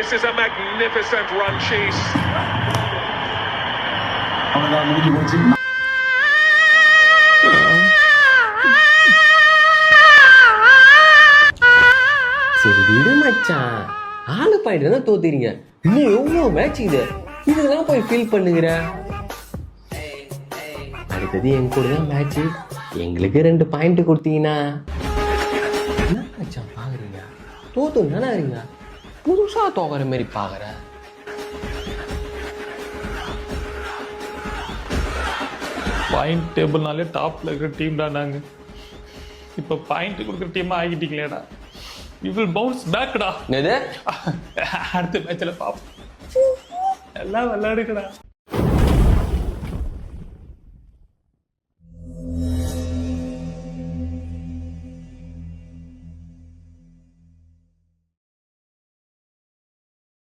This is a magnificent run chase. அவ்வளவுதான் முடிஞ்சு போச்சு. சரி விடு மச்சான், 4 பாயிண்ட் தான் தோத்துறீங்க. இன்னும் எவ்வளோ மேட்ச் இதெல்லாம் போய் ஃபீல் பண்ணுகிற. அடுத்தது எங்க கூட தான் மேட்ச், எங்களுக்கு 2 பாயிண்ட் கொடுத்தீங்கன்னா என்ன மச்சான் பாக்குறீங்க? தோத்து நினைறீங்க, புதுசா தோக்குற மாதிரி பாக்குற. பாயிண்ட் டேபிள்னாலே டாப்ல இருக்கிற டீம் தான் நாங்க. இப்போ பாயிண்ட் கொடுக்குற டீமா ஆகிட்டீங்களேடா. யூ வில் பவுன்ஸ் பேக்டா. என்னது? அடுத்த மேட்ச்ல பாப்போம். எல்லாம் விளையாடுங்கடா.